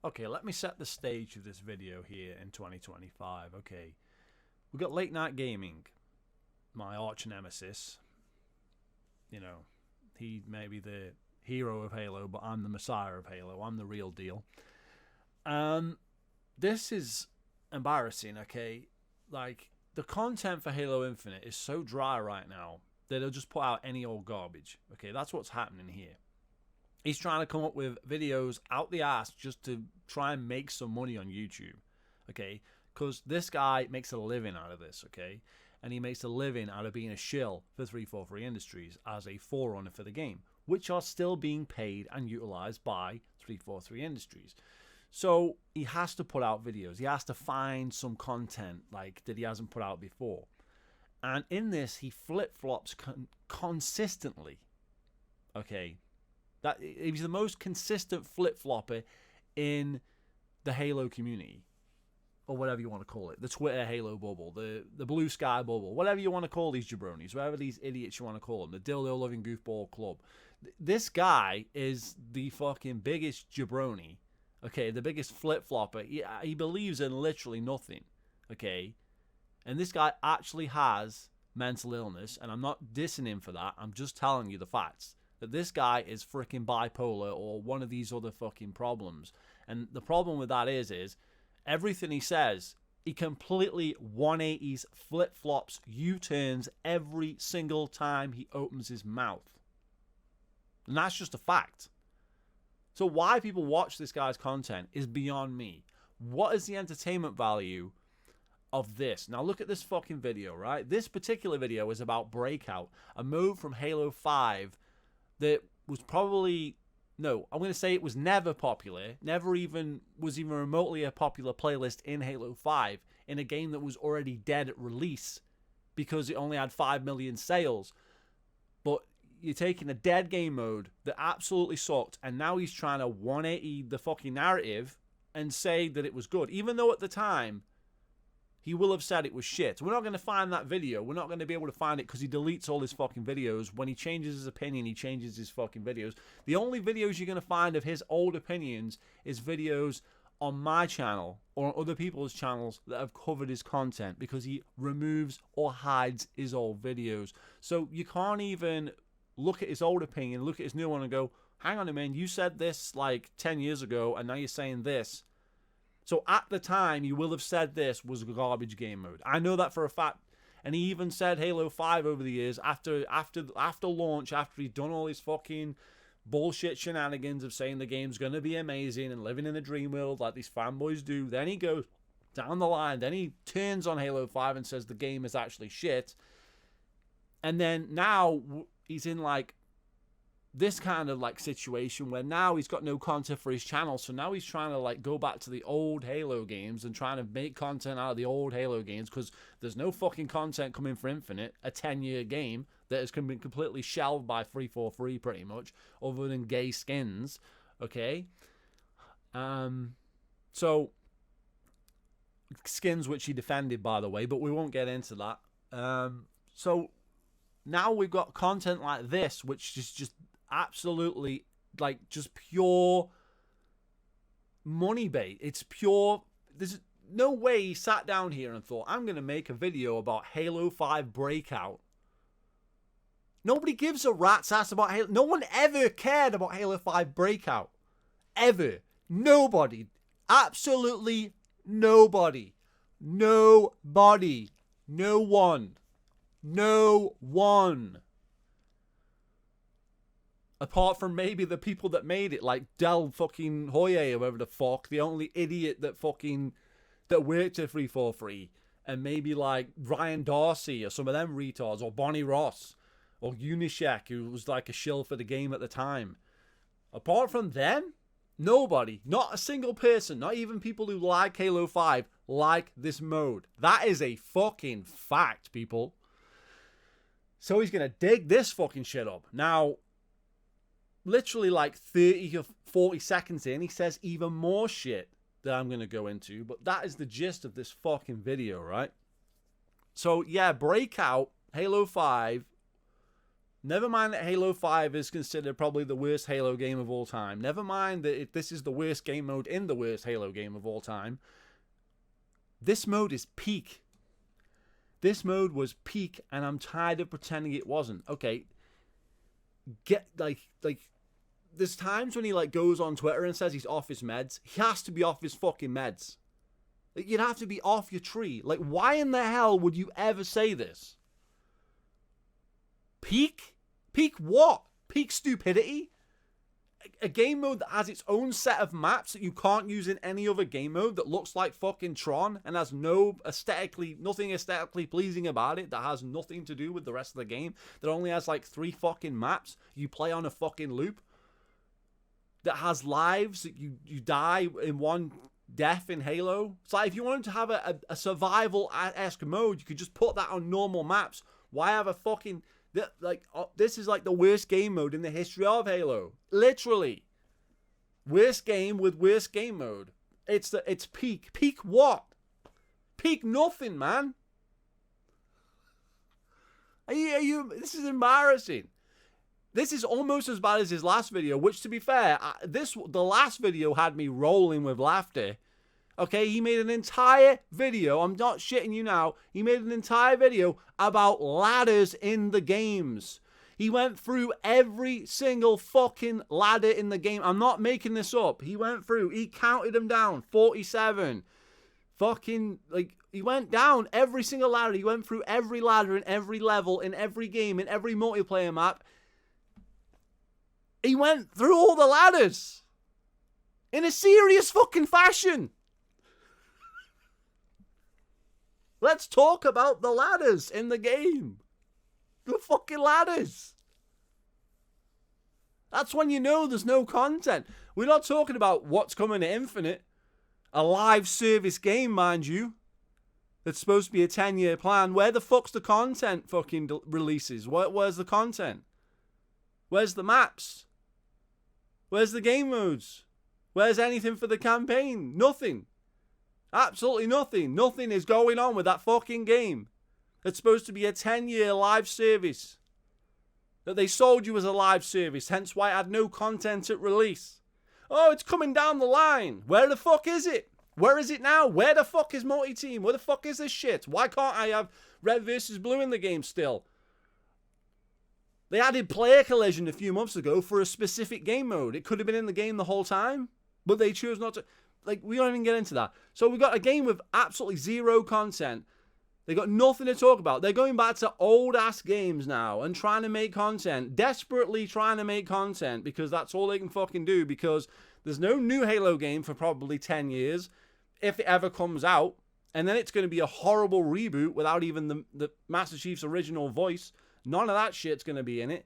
Okay, let me set the stage of this video here in 2025. Okay, we got late night gaming, my arch nemesis. You know, he may be the hero of Halo, but I'm the messiah of Halo. I'm the real deal. This is embarrassing. Okay, like the content for Halo Infinite is so dry right now that they'll just put out any old garbage. Okay, that's what's happening here. He's trying to come up with videos out the ass just to try and make some money on YouTube. Okay, because this guy makes a living out of this. Okay, and he makes a living out of being a shill for 343 Industries as a forerunner for the game, which are still being paid and utilized by 343 Industries. So he has to put out videos. He has to find some content like that he hasn't put out before. And in this, he flip-flops consistently. Okay, that he's the most consistent flip-flopper in the Halo community, or whatever you want to call it, the Twitter Halo bubble, the blue sky bubble, whatever you want to call these jabronis, whatever these idiots you want to call them, the dildo-loving goofball club. This guy is the fucking biggest jabroni, okay, the biggest flip-flopper. He believes in literally nothing, okay? And this guy actually has mental illness, and I'm not dissing him for that. I'm just telling you the facts. That this guy is freaking bipolar or one of these other fucking problems. And the problem with that is everything he says, he completely 180s, flip-flops, U-turns every single time he opens his mouth. And that's just a fact. So why people watch this guy's content is beyond me. What is the entertainment value of this? Now look at this fucking video, right? This particular video is about Breakout, a move from Halo 5 that was probably, no, I'm going to say it was never popular, never even was even remotely a popular playlist in Halo 5 in a game that was already dead at release because it only had 5 million sales. But you're taking a dead game mode that absolutely sucked, and now he's trying to 180 the fucking narrative and say that it was good, even though at the time he will have said it was shit. We're not going to find that video. We're not going to be able to find it because he deletes all his fucking videos. When he changes his opinion, he changes his fucking videos. The only videos you're going to find of his old opinions is videos on my channel or on other people's channels that have covered his content because he removes or hides his old videos. So you can't even look at his old opinion, look at his new one and go, hang on a minute, you said this like 10 years ago and now you're saying this. So at the time, you will have said this was a garbage game mode. I know that for a fact. And he even said Halo 5 over the years after launch, after he'd done all his fucking bullshit shenanigans of saying the game's going to be amazing and living in a dream world like these fanboys do. Then he goes down the line. Then he turns on Halo 5 and says the game is actually shit. And then now he's in like this kind of like situation where now he's got no content for his channel, so now he's trying to like go back to the old Halo games and trying to make content out of the old Halo games because there's no fucking content coming for Infinite, a 10-year game that has been completely shelved by 343 pretty much, other than gay skins, okay? So skins which he defended, by the way, but we won't get into that. So now we've got content like this, which is just absolutely like just pure money bait. It's pure. There's no way he sat down here and thought, I'm going to make a video about Halo 5 Breakout. Nobody gives a rat's ass about Halo. No one ever cared about Halo 5 Breakout. Ever. Nobody. Absolutely nobody. Nobody. No one. No one. Apart from maybe the people that made it, like Del fucking Hoye or whatever the fuck, the only idiot that worked at 343, and maybe like Ryan Darcy or some of them retards, or Bonnie Ross, or Unishek, who was like a shill for the game at the time. Apart from them, nobody, not a single person, not even people who like Halo 5, like this mode. That is a fucking fact, people. So he's going to dig this fucking shit up. Now, literally like 30 or 40 seconds in, he says even more shit that I'm going to go into. But that is the gist of this fucking video, right? So, yeah, Breakout, Halo 5, Never mind that Halo 5 is considered probably the worst Halo game of all time. Never mind that this is the worst game mode in the worst Halo game of all time. This mode is peak. This mode was peak, and I'm tired of pretending it wasn't. Okay, get like there's times when he like goes on Twitter and says he's off his meds. He has to be off his fucking meds. You'd have to be off your tree. Like, why in the hell would you ever say this? Peak? Peak what? Peak stupidity? A game mode that has its own set of maps that you can't use in any other game mode, that looks like fucking Tron and has nothing aesthetically pleasing about it, that has nothing to do with the rest of the game, that only has like 3 fucking maps you play on a fucking loop, that has lives that you die in one death in Halo. It's like, if you wanted to have a survival-esque mode, you could just put that on normal maps. Why have a fucking... this is like the worst game mode in the history of Halo. Literally. Worst game with worst game mode. It's peak. Peak what? Peak nothing, man. This is embarrassing. This is almost as bad as his last video, which, to be fair, the last video had me rolling with laughter. Okay, he made an entire video, I'm not shitting you now, he made an entire video about ladders in the games. He went through every single fucking ladder in the game. I'm not making this up. He went through, he counted them down, 47. Fucking, like, he went down every single ladder. He went through every ladder in every level, in every game, in every multiplayer map. He went through all the ladders in a serious fucking fashion. Let's talk about the ladders in the game. The fucking ladders. That's when you know there's no content. We're not talking about what's coming to Infinite. A live service game, mind you. That's supposed to be a 10-year plan. Where the fuck's the content fucking releases? Where's the content? Where's the maps? Where's the game modes? Where's anything for the campaign? Nothing. Absolutely nothing. Nothing is going on with that fucking game. It's supposed to be a 10-year live service. That they sold you as a live service, hence why it had no content at release. Oh, it's coming down the line. Where the fuck is it? Where is it now? Where the fuck is multi-team? Where the fuck is this shit? Why can't I have red versus blue in the game still? They added player collision a few months ago for a specific game mode. It could have been in the game the whole time, but they chose not to. Like, we don't even get into that. So we've got a game with absolutely zero content. They got nothing to talk about. They're going back to old-ass games now and trying to make content. Desperately trying to make content because that's all they can fucking do, because there's no new Halo game for probably 10 years, if it ever comes out. And then it's going to be a horrible reboot without even the Master Chief's original voice. None of that shit's going to be in it.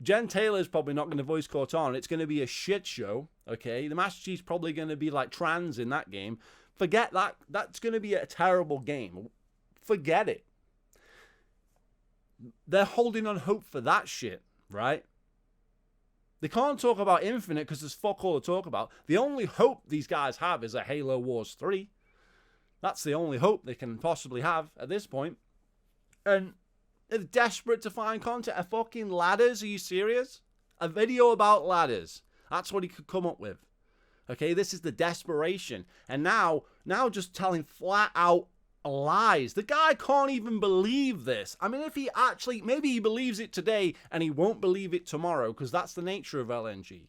Jen Taylor's probably not going to voice Cortana. It's going to be a shit show, okay? The Master Chief's probably going to be like trans in that game. Forget that. That's going to be a terrible game. Forget it. They're holding on hope for that shit, right? They can't talk about Infinite because there's fuck all to talk about. The only hope these guys have is a Halo Wars 3. That's the only hope they can possibly have at this point. And they're desperate to find content. A fucking ladders? Are you serious? A video about ladders. That's what he could come up with. Okay, this is the desperation. And now just telling flat out lies. The guy can't even believe this. I mean, if he actually, maybe he believes it today and he won't believe it tomorrow, because that's the nature of LNG.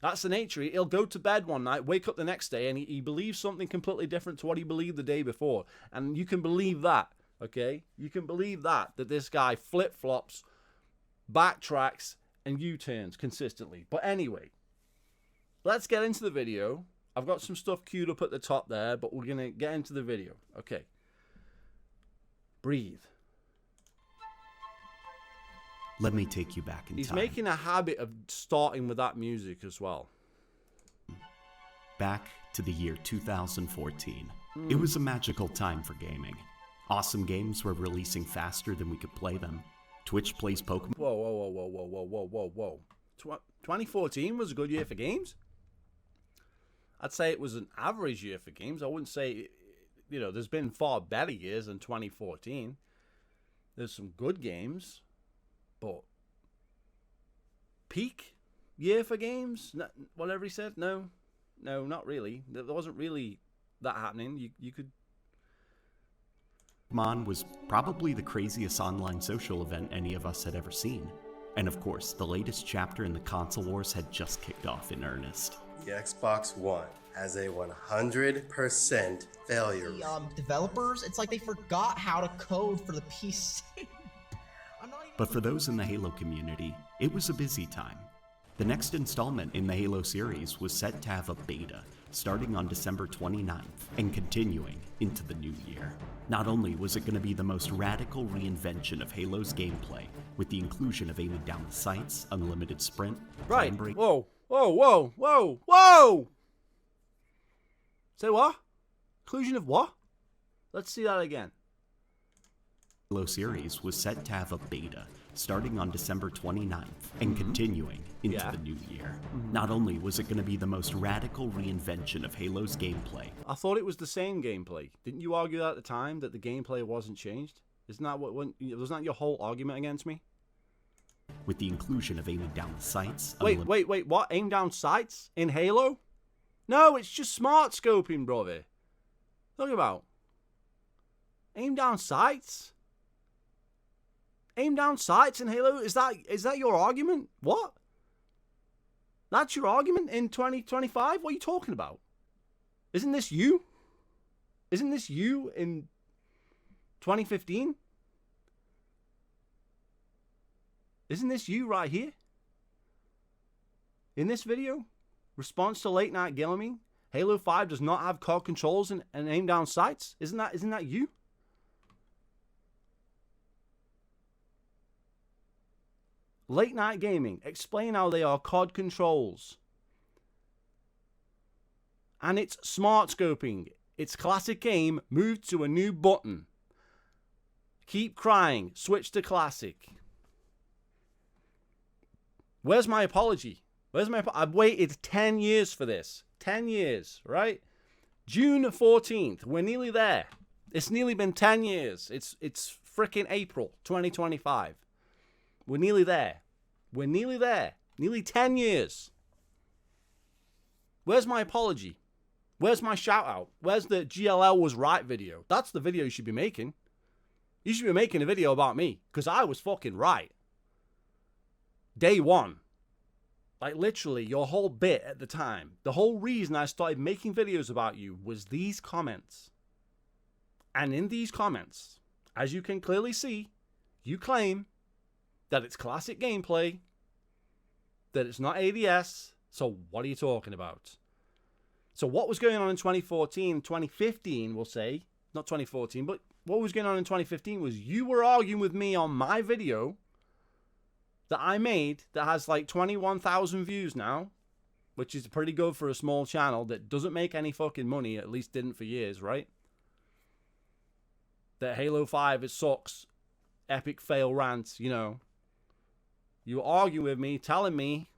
That's the nature. He'll go to bed one night, wake up the next day, and he believes something completely different to what he believed the day before. And you can believe that. Okay, you can believe that this guy flip-flops, backtracks, and U-turns consistently. But anyway, let's get into the video. I've got some stuff queued up at the top there, but we're going to get into the video. Okay. Breathe. Let me take you back in time. He's making a habit of starting with that music as well. Back to the year 2014. It was a magical time for gaming. Awesome games were releasing faster than we could play them. Twitch plays Pokemon. Whoa. 2014 was a good year for games? I'd say it was an average year for games. I wouldn't say, there's been far better years than 2014. There's some good games, but peak year for games? Whatever he said? No, not really. There wasn't really that happening. You could... Mon was probably the craziest online social event any of us had ever seen. And of course, the latest chapter in the console wars had just kicked off in earnest. The Xbox One has a 100% failure rate. Developers, it's like they forgot how to code for the PC. But for those in the Halo community, it was a busy time. The next installment in the Halo series was set to have a beta starting on December 29th and continuing into the new year. Not only was it going to be the most radical reinvention of Halo's gameplay, with the inclusion of aiming down the sights, unlimited sprint, Right. time break... Whoa. Say what? Inclusion of what? Let's see that again. Halo series was set to have a beta starting on December 29th and continuing into the new year. Not only was it going to be the most radical reinvention of Halo's gameplay... I thought it was the same gameplay. Didn't you argue that at the time that the gameplay wasn't changed? Isn't that wasn't that your whole argument against me? With the inclusion of aiming down the sights... Wait, what? Aim down sights? In Halo? No, it's just smart scoping, brother. Talking about aim down sights? Aim down sights in Halo? Is that your argument? What? That's your argument in 2025? What are you talking about? Isn't this you? Isn't this you in 2015? Isn't this you right here? In this video? Response to late night gaming? Halo 5 does not have COD controls and aim down sights? Isn't that you? Late night gaming. Explain how they are COD controls. And it's smart scoping. It's classic aim moved to a new button. Keep crying. Switch to classic. Where's my apology? I've waited 10 years for this. 10 years, right? June 14th. We're nearly there. It's nearly been 10 years. It's freaking April 2025. We're nearly there. Nearly 10 years. Where's my apology? Where's my shout out? Where's the GLL was right video? That's the video you should be making. You should be making a video about me, because I was fucking right. Day one. Like literally your whole bit at the time. The whole reason I started making videos about you was these comments. And in these comments, as you can clearly see, you claim that it's classic gameplay, that it's not ADS, so what are you talking about? So what was going on in 2014, 2015, we'll say, not 2014, but what was going on in 2015 was you were arguing with me on my video that I made that has like 21,000 views now, which is pretty good for a small channel that doesn't make any fucking money, at least didn't for years, right? That Halo 5, it sucks. Epic fail rants, you know. You argue with me, telling me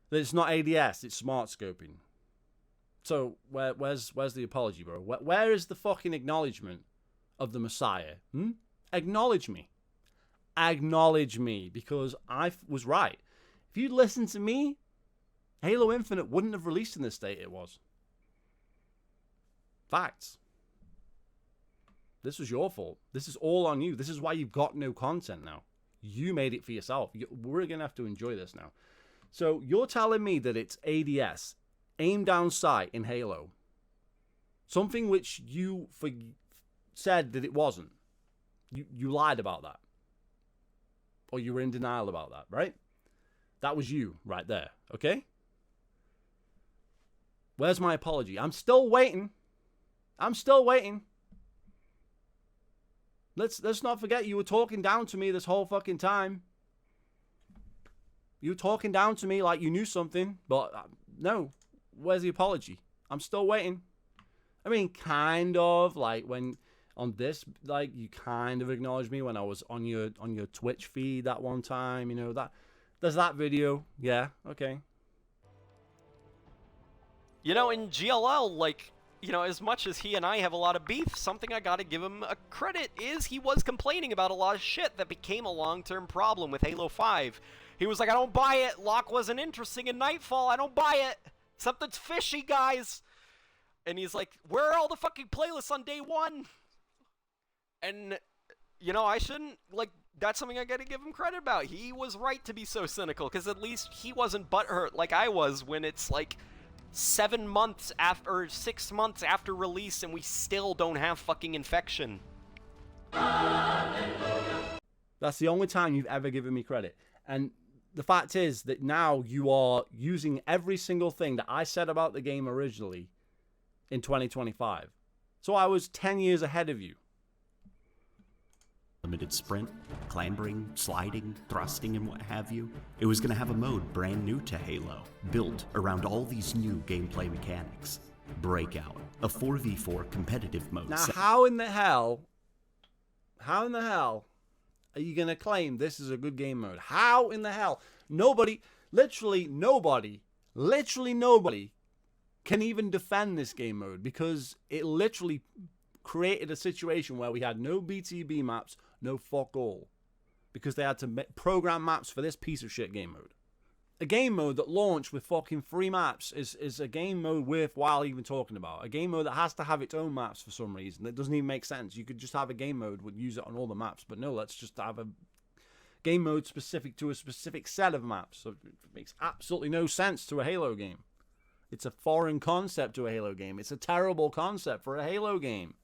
that it's not ADS, it's smart scoping. So where's the apology, bro? Where is the fucking acknowledgement of the Messiah? Acknowledge me. Acknowledge me, because I was right. If you'd listened to me, Halo Infinite wouldn't have released in the state it was. Facts. This was your fault. This is all on you. This is why you've got no content now. You made it for yourself. We're going to have to enjoy this now. So you're telling me that it's ADS, aim down sight in Halo. Something which you said that it wasn't. You lied about that. Or you were in denial about that, right? That was you right there, okay? Where's my apology? I'm still waiting. Let's not forget you were talking down to me this whole fucking time. You were talking down to me like you knew something, but no. Where's the apology? I'm still waiting. I mean, kind of like when on this, like you kind of acknowledged me when I was on your Twitch feed that one time. You know that there's that video. Yeah, okay. You know, in GLL, like you know, as much as he and I have a lot of beef, something I gotta give him a credit is he was complaining about a lot of shit that became a long-term problem with Halo 5. He was like, I don't buy it. Locke wasn't interesting in Nightfall. I don't buy it. Something's fishy, guys. And he's like, where are all the fucking playlists on day one? And, you know, I shouldn't, like, that's something I gotta give him credit about. He was right to be so cynical, because at least he wasn't butthurt like I was when it's, like, 7 months after, or 6 months after release and we still don't have fucking infection. That's the only time you've ever given me credit. And the fact is that now you are using every single thing that I said about the game originally in 2025. So I was 10 years ahead of you. Limited sprint, clambering, sliding, thrusting, and what have you. It was going to have a mode brand new to Halo, built around all these new gameplay mechanics. Breakout, a 4v4 competitive mode. Now, how in the hell are you going to claim this is a good game mode? How in the hell? Literally nobody can even defend this game mode, because it literally created a situation where we had no BTB maps, no fuck all, because they had to program maps for this piece of shit game mode. A game mode that launched with fucking free maps is a game mode worthwhile even talking about. A game mode that has to have its own maps for some reason. That doesn't even make sense. You could just have a game mode would use it on all the maps, but no, let's just have a game mode specific to a specific set of maps. So it makes absolutely no sense to a Halo game. It's a foreign concept to a Halo game. It's a terrible concept for a Halo game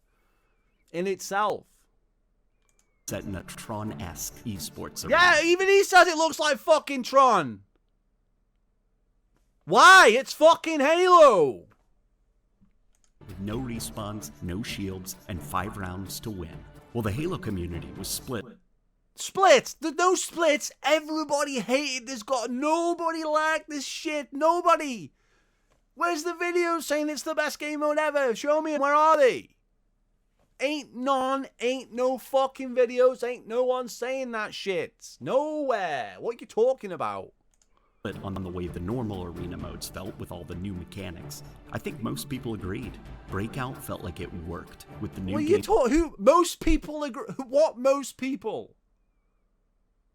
in itself. Set in a Tron-esque esports arena. Yeah, even he says it looks like fucking Tron. Why? It's fucking Halo. With no respawns, no shields, and 5 rounds to win. Well, the Halo community was split. Splits? There's no splits. Everybody hated this god. Nobody liked this shit. Nobody. Where's the video saying it's the best game mode ever? Show me. Where are they? Ain't no fucking videos. Ain't no one saying that shit. Nowhere. What are you talking about? On the way the normal arena modes felt with all the new mechanics. I think most people agreed. Breakout felt like it worked with the new game. Who? Most people agree. What most people?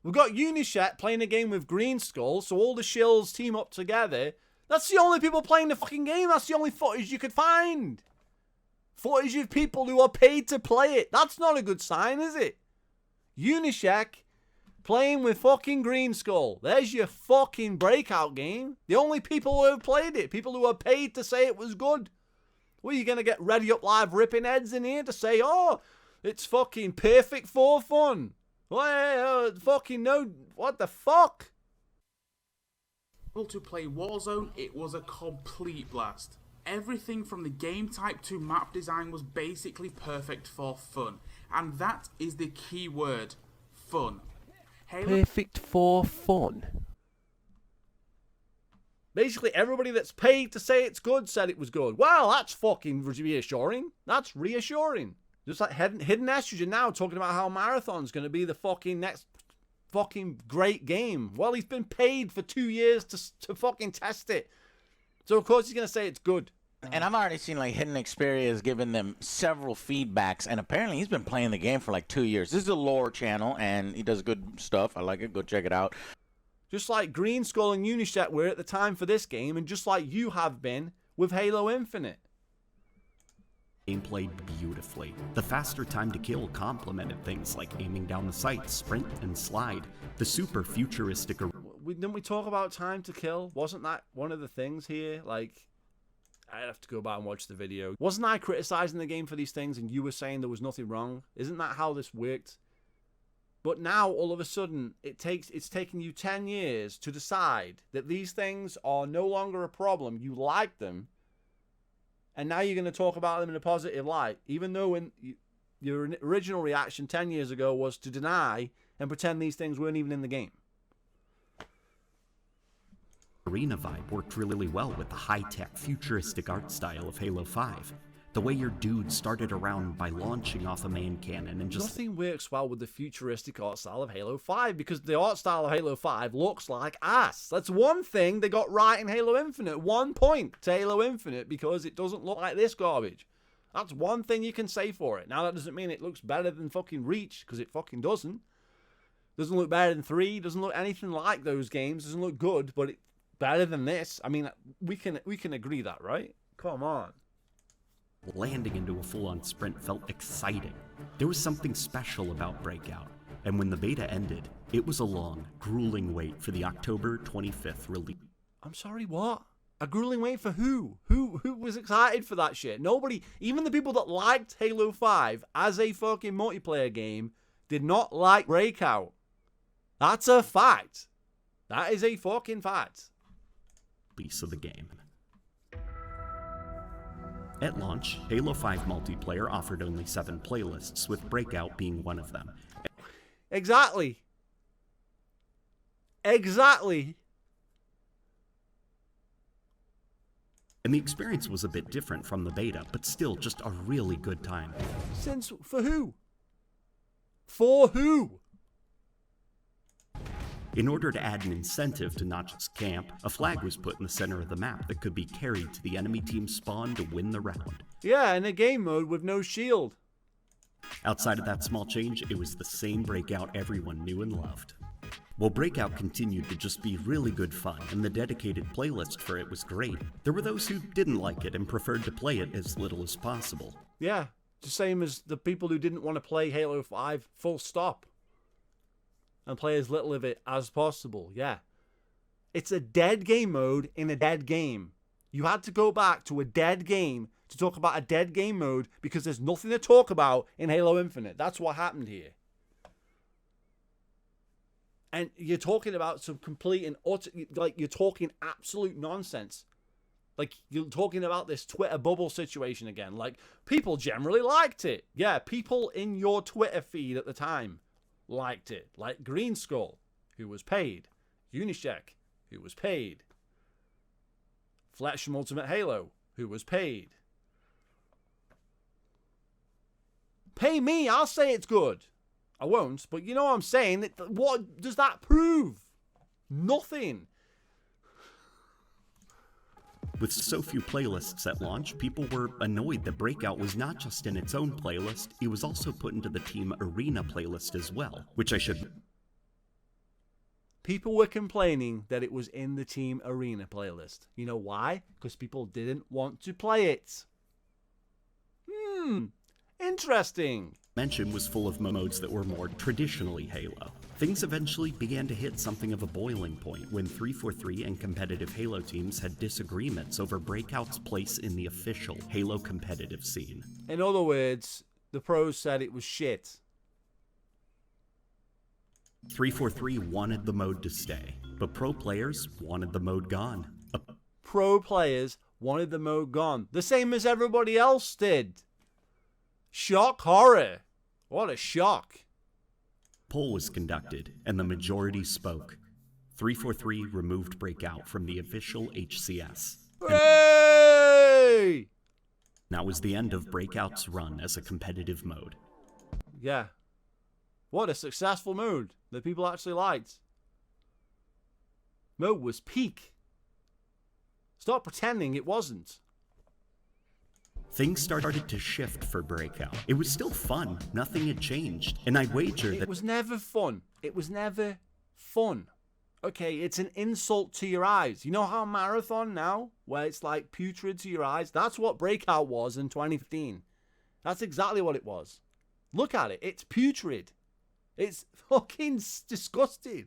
We've got Unishet playing a game with Green Skull, so all the shills team up together. That's the only people playing the fucking game. That's the only footage you could find. Footage of people who are paid to play it. That's not a good sign, is it? Unishet playing with fucking Green Skull. There's your fucking Breakout game. The only people who have played it. People who are paid to say it was good. What, are you going to get Ready Up Live ripping heads in here to say, oh, it's fucking perfect for fun? Well, fucking no. What the fuck? To play Warzone, it was a complete blast. Everything from the game type to map design was basically perfect for fun. And that is the key word. Fun. Perfect for fun. Basically, everybody that's paid to say it's good said it was good. Well, that's fucking reassuring. That's reassuring. Just like Hidden Estrogen now talking about how Marathon's going to be the fucking next fucking great game. Well, he's been paid for 2 years to fucking test it. So, of course, he's going to say it's good. And I've already seen, like, Hidden Xperia has given them several feedbacks, and apparently he's been playing the game for, like, 2 years. This is a lore channel, and he does good stuff. I like it. Go check it out. Just like Green Skull and Unishet were at the time for this game, and just like you have been with Halo Infinite. Game played beautifully. The faster time to kill complemented things like aiming down the sights, sprint, and slide. The super futuristic... Didn't we talk about time to kill? Wasn't that one of the things here? Like... I'd have to go back and watch the video. Wasn't I criticizing the game for these things and you were saying there was nothing wrong? Isn't that how this worked? But now, all of a sudden, it's taking you 10 years to decide that these things are no longer a problem. You like them. And now you're going to talk about them in a positive light. Even though your original reaction 10 years ago was to deny and pretend these things weren't even in the game. Arena vibe worked really well with the high-tech, futuristic art style of Halo 5. The way your dude started around by launching off a main cannon and just... Nothing works well with the futuristic art style of Halo 5 because the art style of Halo 5 looks like ass. That's one thing they got right in Halo Infinite. 1 point to Halo Infinite because it doesn't look like this garbage. That's one thing you can say for it. Now that doesn't mean it looks better than fucking Reach because it fucking doesn't. Doesn't look better than 3. Doesn't look anything like those games. Doesn't look good, but it's better than this. I mean, we can agree that, right? Come on. Landing into a full-on sprint felt exciting. There was something special about Breakout, and when the beta ended, it was a long, grueling wait for the October 25th release. I'm sorry, what? A grueling wait for who? Who was excited for that shit? Nobody, even the people that liked Halo 5 as a fucking multiplayer game, did not like Breakout. That's a fact. That is a fucking fact. Piece of the game. At launch, Halo 5 multiplayer offered only 7 playlists, with Breakout being one of them. Exactly. Exactly. And the experience was a bit different from the beta, but still just a really good time. For who? For who? In order to add an incentive to not just camp, a flag was put in the center of the map that could be carried to the enemy team's spawn to win the round. Yeah, in a game mode with no shield. Outside of that small change, it was the same Breakout everyone knew and loved. While Breakout continued to just be really good fun, and the dedicated playlist for it was great, there were those who didn't like it and preferred to play it as little as possible. Yeah, the same as the people who didn't want to play Halo 5 full stop. And play as little of it as possible, yeah. It's a dead game mode in a dead game. You had to go back to a dead game to talk about a dead game mode because there's nothing to talk about in Halo Infinite. That's what happened here. And you're talking about some complete and utter, like, you're talking absolute nonsense. Like, you're talking about this Twitter bubble situation again. Like, people generally liked it. Yeah, people in your Twitter feed at the time liked it. Like Green Skull, who was paid. Unishek, who was paid. Fletch from Ultimate Halo, who was paid. Pay me, I'll say it's good. I won't, but you know what I'm saying? What does that prove? Nothing. With so few playlists at launch, people were annoyed that Breakout was not just in its own playlist, it was also put into the Team Arena playlist as well, which I should... People were complaining that it was in the Team Arena playlist. You know why? Because people didn't want to play it. Interesting. Mention was full of modes that were more traditionally Halo. Things eventually began to hit something of a boiling point when 343 and competitive Halo teams had disagreements over Breakout's place in the official Halo competitive scene. In other words, the pros said it was shit. 343 wanted the mode to stay, but pro players wanted the mode gone. Pro players wanted the mode gone, the same as everybody else did. Shock horror. What a shock. Poll was conducted, and the majority spoke. 343 removed Breakout from the official HCS. Hey! That was the end of Breakout's run as a competitive mode. Yeah. What a successful mode that people actually liked. Mode was peak. Stop pretending it wasn't. Things started to shift for Breakout. It was still fun. Nothing had changed. And I wager that... It was never fun. It was never fun. Okay, it's an insult to your eyes. You know how Marathon now, where it's like putrid to your eyes? That's what Breakout was in 2015. That's exactly what it was. Look at it. It's putrid. It's fucking disgusting.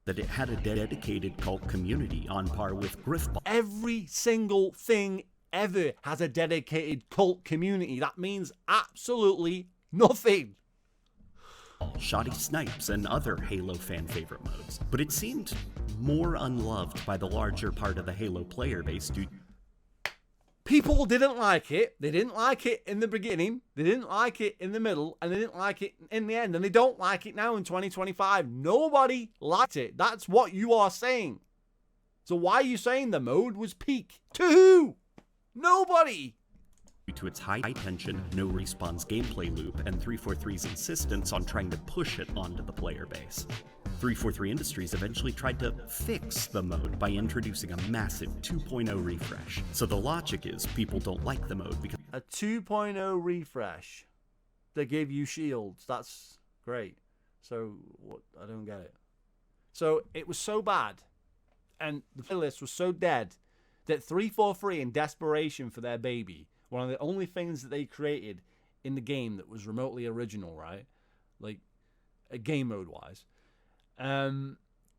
That it had a dedicated cult community on par with Griffball. Every single thing ever has a dedicated cult community. That means absolutely nothing. Shoddy Snipes and other Halo fan favorite modes. But it seemed more unloved by the larger part of the Halo player base due... People didn't like it. They didn't like it in the beginning. They didn't like it in the middle. And they didn't like it in the end. And they don't like it now in 2025. Nobody liked it. That's what you are saying. So why are you saying the mode was peak? To who? Nobody! Due to its high tension, no respawns gameplay loop, and 343's insistence on trying to push it onto the player base. 343 Industries eventually tried to fix the mode by introducing a massive 2.0 refresh. So the logic is people don't like the mode because A 2.0 refresh that gave you shields. That's great. So, what? I don't get it. So, it was so bad, and the playlist was so dead, that 343 in desperation for their baby, one of the only things that they created in the game that was remotely original, right? Like, game mode wise.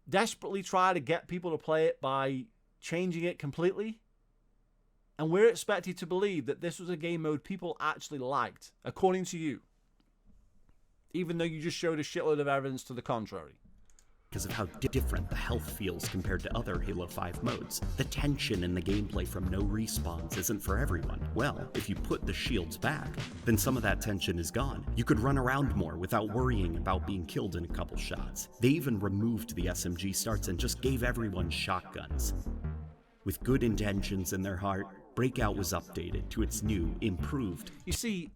Desperately try to get people to play it by changing it completely. And we're expected to believe that this was a game mode people actually liked, according to you. Even though you just showed a shitload of evidence to the contrary. because of how different the health feels compared to other Halo 5 modes. The tension in the gameplay from no respawns isn't for everyone. Well, if you put the shields back, then some of that tension is gone. You could run around more without worrying about being killed in a couple shots. They even removed the SMG starts and just gave everyone shotguns. With good intentions in their heart, Breakout was updated to its new, improved... You see,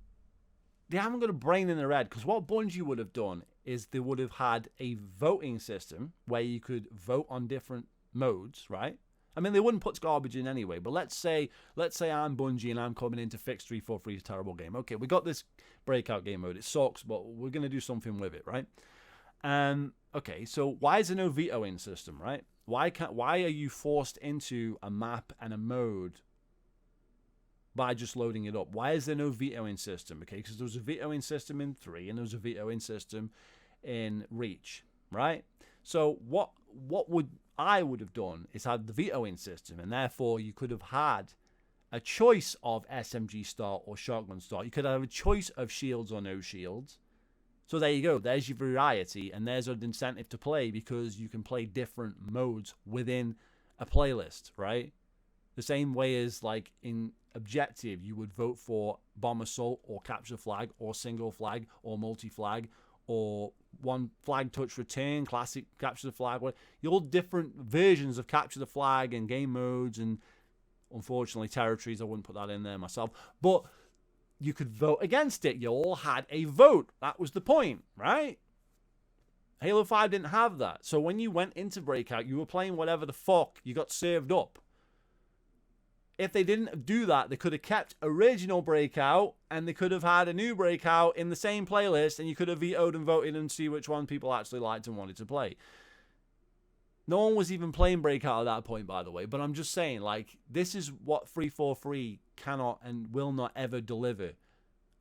they haven't got a brain in their head, because what Bungie would have done is they would have had a voting system where you could vote on different modes, right? I mean, they wouldn't put garbage in anyway, but let's say I'm Bungie and I'm coming in to fix 343's terrible game. Okay, we got this Breakout game mode. It sucks, but we're going to do something with it, right? Okay, so why is there no vetoing system, right? Why are you forced into a map and a mode by just loading it up? Why is there no vetoing system? Okay, because there was a vetoing system in 3 and there was a vetoing system in Reach, right? So what I would have done is had the vetoing system, and therefore you could have had a choice of SMG start or shotgun start. You could have a choice of shields or no shields. So there you go. There's your variety, and there's an incentive to play because you can play different modes within a playlist, right? The same way as like in Objective, you would vote for Bomb Assault or Capture Flag or Single Flag or Multi-Flag or One Flag Touch Return, Classic Capture the Flag. You're all different versions of Capture the Flag and game modes and unfortunately territories. I wouldn't put that in there myself. But you could vote against it. You all had a vote. That was the point, right? Halo 5 didn't have that. So when you went into Breakout, you were playing whatever the fuck you got served up. If they didn't do that, they could have kept original Breakout and they could have had a new Breakout in the same playlist and you could have vetoed and voted and see which one people actually liked and wanted to play. No one was even playing Breakout at that point, by the way, but I'm just saying, like, this is what 343 cannot and will not ever deliver: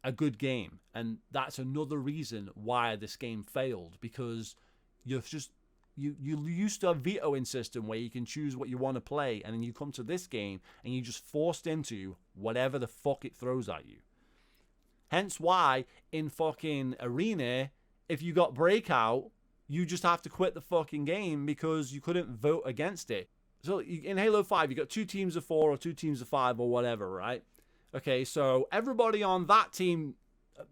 a good game. And that's another reason why this game failed, because you've just... You used to have a vetoing system where you can choose what you want to play, and then you come to this game and you're just forced into whatever the fuck it throws at you. Hence why in fucking Arena, if you got Breakout, you just have to quit the fucking game because you couldn't vote against it. So in Halo 5, you got 2 teams of 4 or 2 teams of 5 or whatever, right? Okay, so everybody on that team...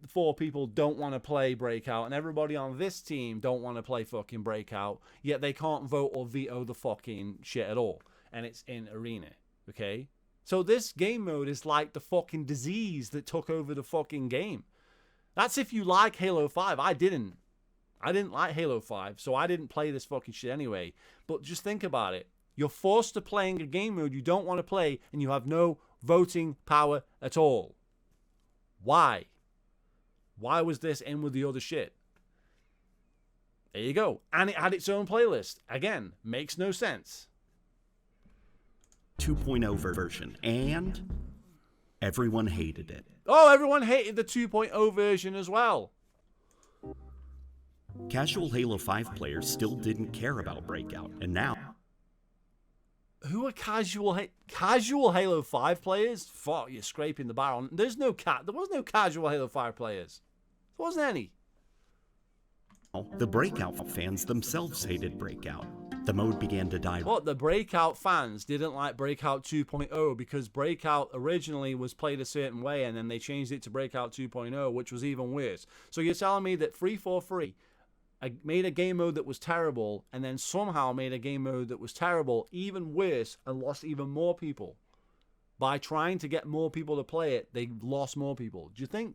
4 people don't want to play Breakout, and everybody on this team don't want to play fucking Breakout, yet they can't vote or veto the fucking shit at all, and it's in Arena, okay? So this game mode is like the fucking disease that took over the fucking game. That's if you like Halo 5. I didn't like Halo 5, so I didn't play this fucking shit anyway. But just think about it. You're forced to playing a game mode you don't want to play, and you have no voting power at all. Why? Why was this in with the other shit? There you go. And it had its own playlist. Again, makes no sense. 2.0 version, and everyone hated it. Oh, everyone hated the 2.0 version as well. Casual Halo 5 players still didn't care about Breakout, and now... Who are casual Halo 5 players? Fuck, you're scraping the barrel. There was no casual Halo 5 players. There wasn't any. The Breakout fans themselves hated Breakout. The mode began to die. What, the Breakout fans didn't like Breakout 2.0 because Breakout originally was played a certain way and then they changed it to Breakout 2.0, which was even worse. So you're telling me that 343 made a game mode that was terrible and then somehow made a game mode that was terrible, even worse, and lost even more people By trying to get more people to play it, they lost more people. Do you think?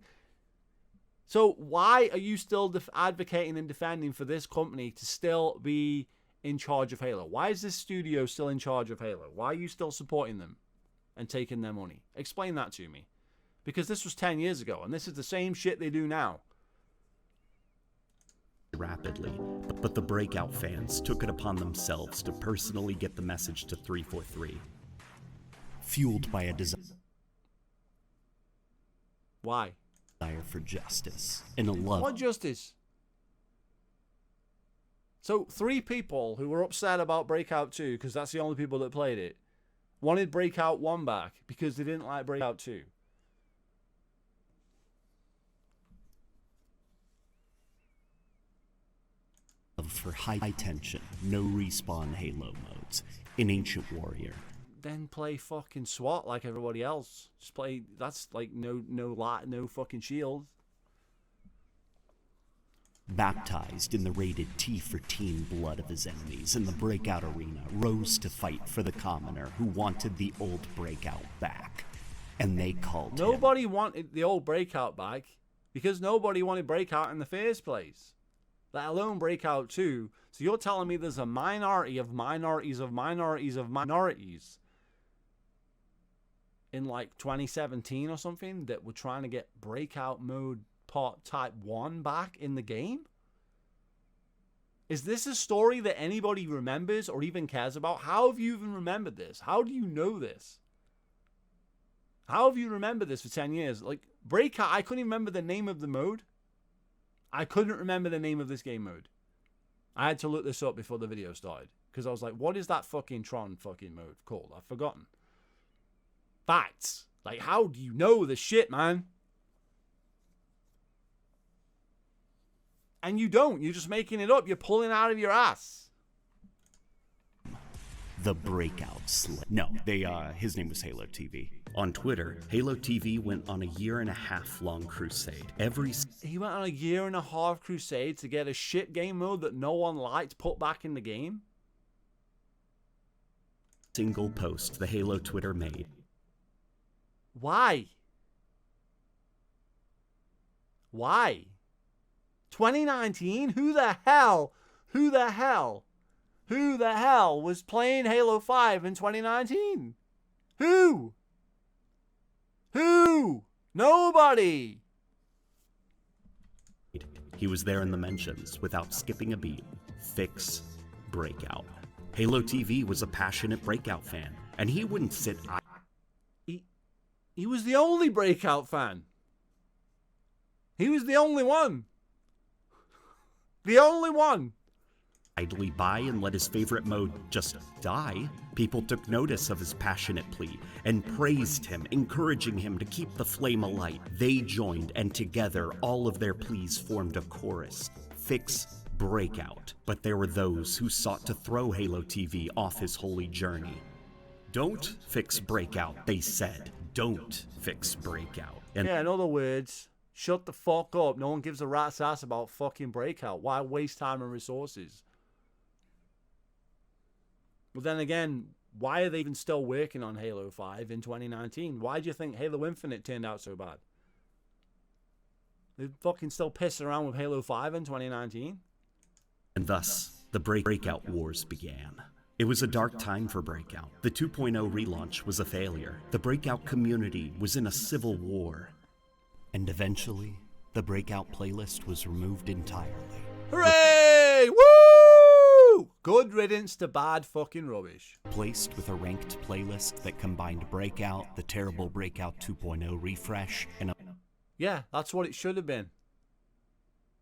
So why are you still advocating and defending for this company to still be in charge of Halo? Why is this studio still in charge of Halo? Why are you still supporting them and taking their money? Explain that to me. Because this was 10 years ago, and this is the same shit they do now. Rapidly, but the Breakout fans took it upon themselves to personally get the message to 343. Fueled by a Why? desire for justice and a love. What justice? So 3 people who were upset about Breakout 2, because that's the only people that played it, wanted Breakout 1 back because they didn't like Breakout 2. For high tension, no respawn Halo modes in Ancient Warrior. Then play fucking SWAT like everybody else. Just play. That's like no fucking shield. Baptized in the rated T for teen blood of his enemies in the Breakout arena, rose to fight for the commoner who wanted the old Breakout back. And they called him. Nobody wanted the old Breakout back because nobody wanted Breakout in the first place, let alone Breakout 2. So you're telling me there's a minority of minorities of minorities of minorities in like 2017 or something that were trying to get Breakout mode part type 1 back in the game? Is this a story that anybody remembers or even cares about? How have you even remembered this? How do you know this? How have you remembered this for 10 years? Like, Breakout, I couldn't even remember the name of the mode. I couldn't remember the name of this game mode. I had to look this up before the video started. Because I was like, what is that fucking Tron fucking mode called? I've forgotten. Facts. Like, how do you know this shit, man? And you don't. You're just making it up. You're pulling out of your ass. The Breakout Slave. No, his name was Halo TV. On Twitter, Halo TV went on a 1.5 long crusade. He went on a 1.5 crusade to get a shit game mode that no one liked put back in the game? Single post the Halo Twitter made. Why? Why? 2019? Who the hell was playing Halo 5 in 2019? Who? Nobody. He was there in the mentions without skipping a beat. Fix Breakout. Halo TV was a passionate Breakout fan, and he wouldn't sit. He was the only Breakout fan. He was the only one. The only one. Idly by and let his favorite mode just die. People took notice of his passionate plea and praised him, encouraging him to keep the flame alight. They joined, and together all of their pleas formed a chorus. Fix Breakout. But there were those who sought to throw Halo TV off his holy journey. Don't fix Breakout, they said. Don't fix Breakout. And yeah, in other words, shut the fuck up. No one gives a rat's ass about fucking Breakout. Why waste time and resources? But then again, why are they even still working on Halo 5 in 2019? Why do you think Halo Infinite turned out so bad? They fucking still pissing around with Halo 5 in 2019? And thus, the Breakout Wars began. It was a dark time for Breakout. The 2.0 relaunch was a failure. The Breakout community was in a civil war. And eventually, the Breakout playlist was removed entirely. Hooray! Woo! Good riddance to bad fucking rubbish. Placed with a ranked playlist that combined Breakout, the terrible Breakout 2.0 refresh, and a... Yeah, that's what it should have been.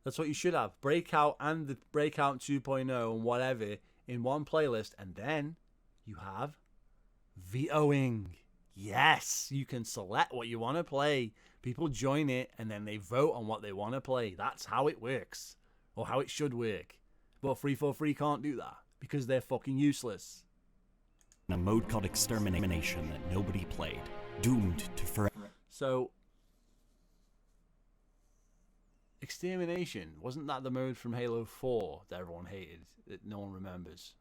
That's what you should have. Breakout and the Breakout 2.0 and whatever in one playlist, and then you have vetoing. Yes, you can select what you want to play. People join it, and then they vote on what they want to play. That's how it works, or how it should work. But 343 can't do that, because they're fucking useless. a mode called Extermination that nobody played, doomed to forever. So, Extermination, wasn't that the mode from Halo 4 that everyone hated, that no one remembers?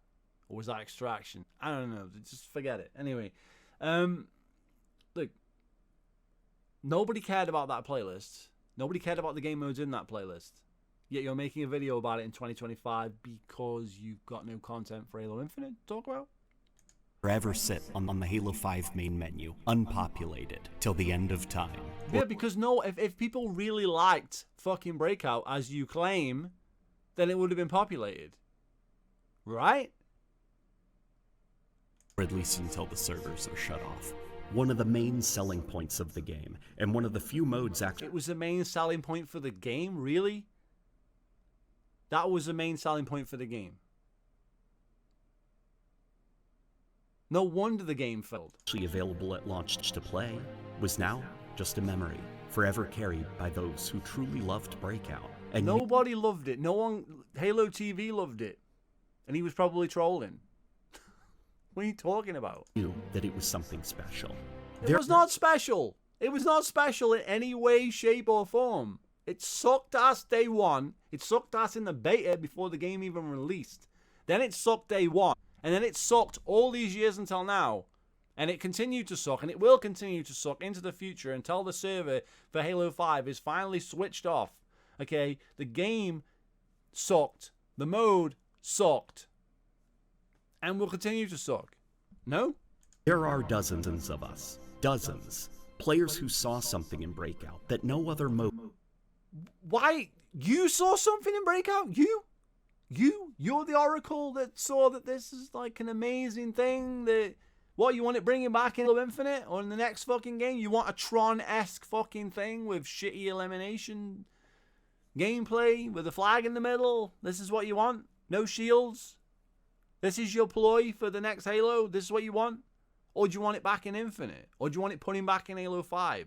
Or was that Extraction? I don't know, just forget it. Anyway, look, nobody cared about that playlist. Nobody cared about the game modes in that playlist. Yet you're making a video about it in 2025 because you've got no content for Halo Infinite to talk about? Forever sit on the Halo 5 main menu, unpopulated, till the end of time. Yeah, because if people really liked fucking Breakout, as you claim, then it would have been populated. Right? Or at least until the servers are shut off. One of the main selling points of the game, and one of the few modes actually... It was the main selling point for the game? Really? That was the main selling point for the game. No wonder the game failed. Actually available at launch to play, was now just a memory, forever carried by those who truly loved Breakout. And nobody loved it. No one... Halo TV loved it. And he was probably trolling. What are you talking about? Knew that it was something special. It was not special. It was not special in any way, shape, or form. It sucked ass day one. It sucked ass in the beta before the game even released. Then it sucked day one. And then it sucked all these years until now. And it continued to suck. And it will continue to suck into the future until the server for Halo 5 is finally switched off. Okay? The game sucked. The mode sucked. And will continue to suck. No? There are dozens of us. Dozens. Players who saw something in Breakout that no other mode... Why? You saw something in Breakout? You're the oracle that saw that this is like an amazing thing that... What, you want it bringing back in Halo Infinite? Or in the next fucking game? You want a Tron-esque fucking thing with shitty elimination gameplay with a flag in the middle? This is what you want? No shields? This is your ploy for the next Halo? This is what you want? Or do you want it back in Infinite? Or do you want it putting back in Halo 5?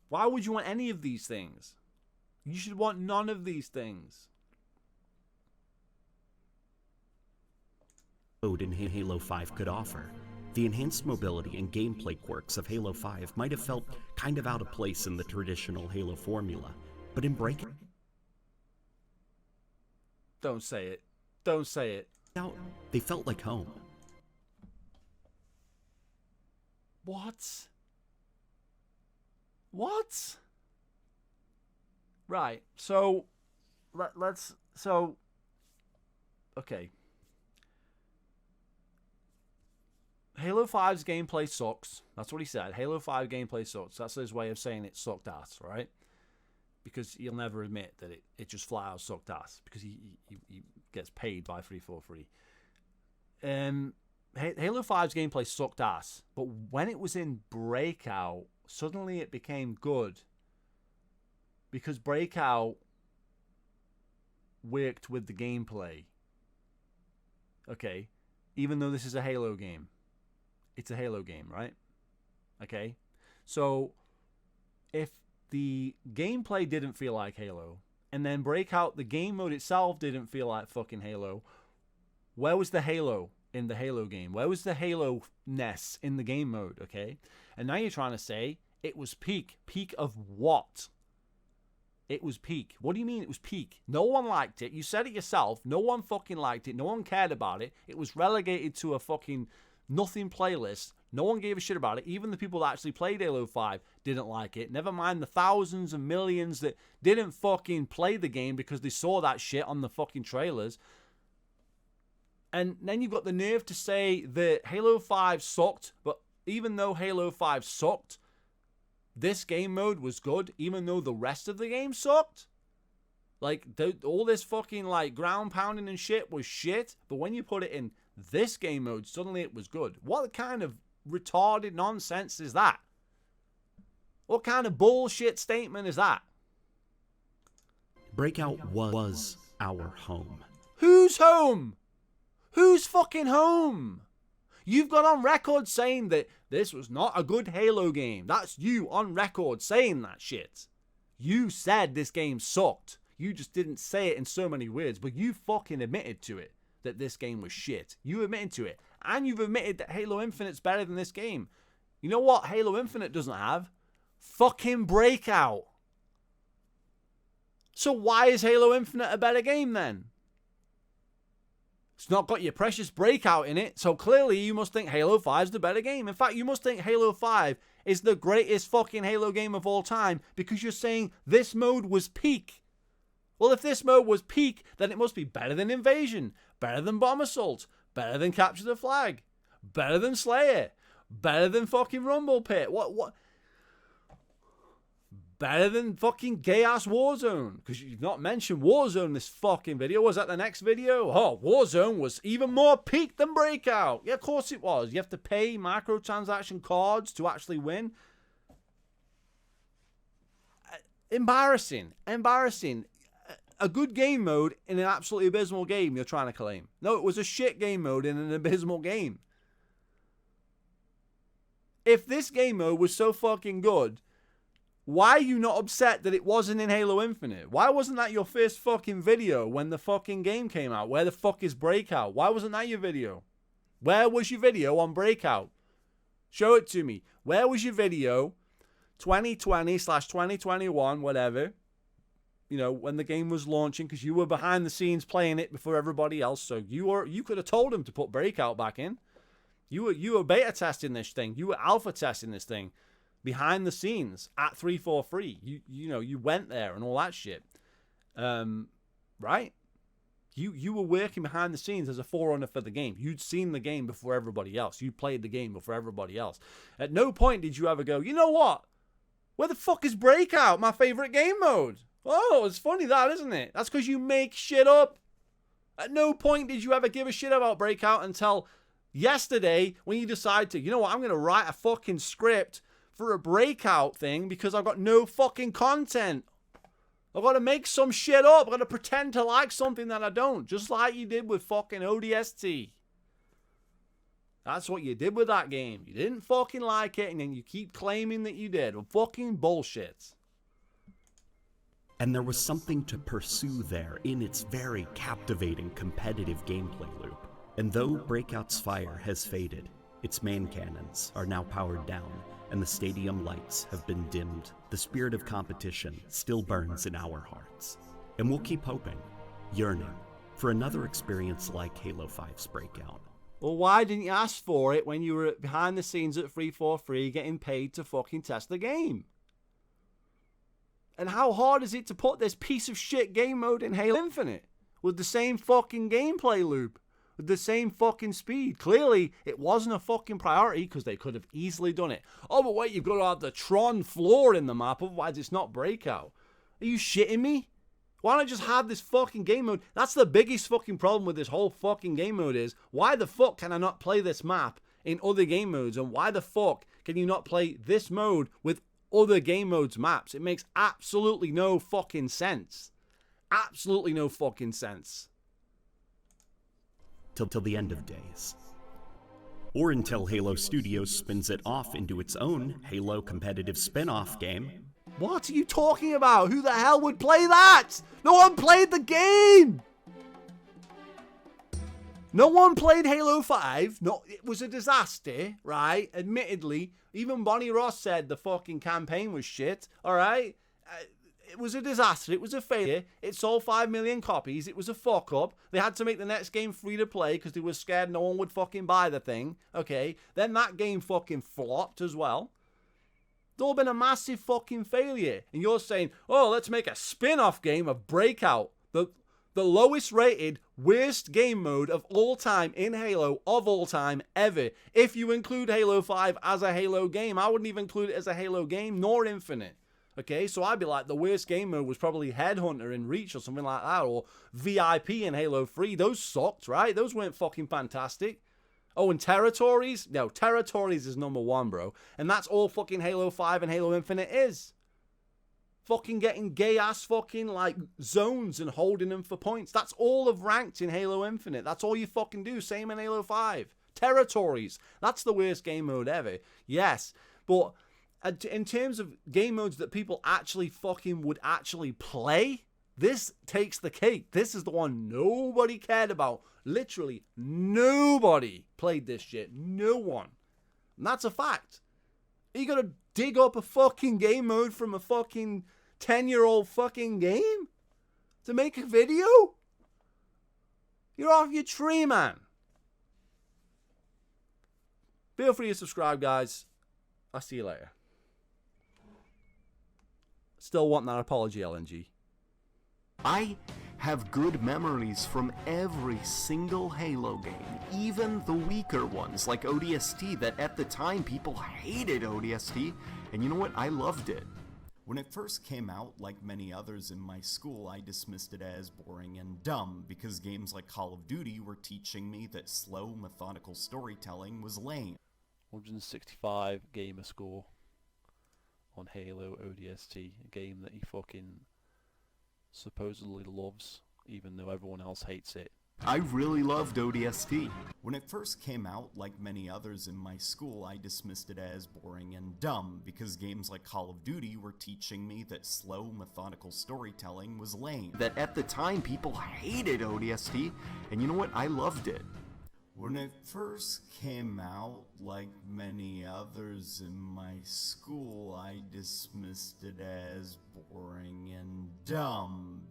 Why would you want any of these things? You should want none of these things. Mode in Halo 5 could offer. The enhanced mobility and gameplay quirks of Halo 5 might have felt kind of out of place in the traditional Halo formula, but in Breakout... Don't say it. Don't say it. They felt like home. What? What? Right. So, let's... So, okay. Halo 5's gameplay sucks. That's what he said. Halo 5 gameplay sucks. That's his way of saying it sucked ass, right? Because he'll never admit that it just flat out sucked ass. Because he gets paid by 343. Halo 5's gameplay sucked ass. But when it was in Breakout, suddenly it became good. Because Breakout worked with the gameplay. Okay? Even though this is a Halo game. It's a Halo game, right? Okay? So, if the gameplay didn't feel like Halo, and then Breakout, the game mode itself didn't feel like fucking Halo, where was the Halo in the Halo game? Where was the Halo-ness in the game mode, okay? And now you're trying to say it was peak. Peak of what? It was peak. What do you mean it was peak? No one liked it. You said it yourself. No one fucking liked it. No one cared about it. It was relegated to a fucking nothing playlist. No one gave a shit about it. Even the people that actually played Halo 5 didn't like it. Never mind the thousands and millions that didn't fucking play the game because they saw that shit on the fucking trailers. And then you've got the nerve to say that Halo 5 sucked, but even though Halo 5 sucked, this game mode was good, even though the rest of the game sucked? Like, all this fucking, like, ground pounding and shit was shit, but when you put it in this game mode, suddenly it was good. What kind of retarded nonsense is that? What kind of bullshit statement is that? Breakout was our home. Whose home? Whose fucking home? You've got on record saying that this was not a good Halo game. That's you on record saying that shit. You said this game sucked. You just didn't say it in so many words, but you fucking admitted to it that this game was shit. You admitted to it. And you've admitted that Halo Infinite's better than this game. You know what Halo Infinite doesn't have? Fucking Breakout. So why is Halo Infinite a better game then? It's not got your precious Breakout in it, so clearly you must think Halo 5 is the better game. In fact, you must think Halo 5 is the greatest fucking Halo game of all time because you're saying this mode was peak. Well, if this mode was peak, then it must be better than Invasion, better than Bomb Assault, better than Capture the Flag, better than Slayer, better than fucking Rumble Pit. What? Better than fucking gay-ass Warzone. Because you've not mentioned Warzone in this fucking video. Was that the next video? Oh, Warzone was even more peak than Breakout. Yeah, of course it was. You have to pay microtransaction cards to actually win. Embarrassing. Embarrassing. A good game mode in an absolutely abysmal game you're trying to claim. No, it was a shit game mode in an abysmal game. If this game mode was so fucking good, why are you not upset that it wasn't in Halo Infinite? Why wasn't that your first fucking video when the fucking game came out? Where the fuck is Breakout? Why wasn't that your video? Where was your video on Breakout? Show it to me. Where was your video 2020/2021, whatever, you know, when the game was launching, because you were behind the scenes playing it before everybody else, so you could have told them to put Breakout back in. You were beta testing this thing. You were alpha testing this thing behind the scenes at 343. You went there and all that shit. Right? You were working behind the scenes as a forerunner for the game. You'd seen the game before everybody else. You played the game before everybody else. At no point did you ever go, you know what? Where the fuck is Breakout, my favorite game mode? Oh, it's funny that, isn't it? That's because you make shit up. At no point did you ever give a shit about Breakout until yesterday when you decide to, you know what, I'm going to write a fucking script for a Breakout thing because I've got no fucking content. I've got to make some shit up. I've got to pretend to like something that I don't. Just like you did with fucking ODST. That's what you did with that game. You didn't fucking like it and then you keep claiming that you did. Well, fucking bullshit. And there was something to pursue there in its very captivating competitive gameplay loop. And though Breakout's fire has faded, its main cannons are now powered down, and the stadium lights have been dimmed, the spirit of competition still burns in our hearts. And we'll keep hoping, yearning, for another experience like Halo 5's Breakout. Well, why didn't you ask for it when you were behind the scenes at 343 getting paid to fucking test the game? And how hard is it to put this piece of shit game mode in Halo Infinite with the same fucking gameplay loop? With the same fucking speed. Clearly, it wasn't a fucking priority because they could have easily done it. Oh, but wait, you've got to have the Tron floor in the map, otherwise it's not Breakout. Are you shitting me? Why not just have this fucking game mode? That's the biggest fucking problem with this whole fucking game mode is, why the fuck can I not play this map in other game modes? And why the fuck can you not play this mode with other game modes maps? It makes absolutely no fucking sense. Absolutely no fucking sense. Till the end of days. Or until Halo Studios spins it off into its own Halo competitive spin-off game. What are you talking about? Who the hell would play that? No one played the game! No one played Halo 5. No, it was a disaster, right? Admittedly, even Bonnie Ross said the fucking campaign was shit, alright? It was a disaster. It was a failure. It sold 5 million copies. It was a fuck up. They had to make the next game free to play because they were scared no one would fucking buy the thing. Okay. Then that game fucking flopped as well. It's all been a massive fucking failure. And you're saying, oh, let's make a spin-off game of Breakout. The lowest rated, worst game mode of all time in Halo, of all time, ever. If you include Halo 5 as a Halo game, I wouldn't even include it as a Halo game, nor Infinite. Okay, so I'd be like, the worst game mode was probably Headhunter in Reach or something like that, or VIP in Halo 3. Those sucked, right? Those weren't fucking fantastic. Oh, and Territories? No, Territories is number one, bro. And that's all fucking Halo 5 and Halo Infinite is. Fucking getting gay-ass fucking, like, zones and holding them for points. That's all of ranked in Halo Infinite. That's all you fucking do. Same in Halo 5. Territories. That's the worst game mode ever. Yes, but in terms of game modes that people actually fucking would actually play, this takes the cake. This is the one nobody cared about. Literally nobody played this shit. No one. And that's a fact. You gotta dig up a fucking game mode from a fucking 10-year-old fucking game to make a video? You're off your tree, man. Feel free to subscribe, guys. I'll see you later. Still want that apology, LNG. I have good memories from every single Halo game, even the weaker ones like ODST that at the time people hated ODST, and you know what? I loved it. When it first came out, like many others in my school, I dismissed it as boring and dumb because games like Call of Duty were teaching me that slow, methodical storytelling was lame. 165 gamer score on Halo ODST, a game that he fucking supposedly loves, even though everyone else hates it. I really loved ODST. When it first came out, like many others in my school, I dismissed it as boring and dumb because games like Call of Duty were teaching me that slow, methodical storytelling was lame. That at the time people hated ODST, and you know what? I loved it. When it first came out, like many others in my school, I dismissed it as boring and dumb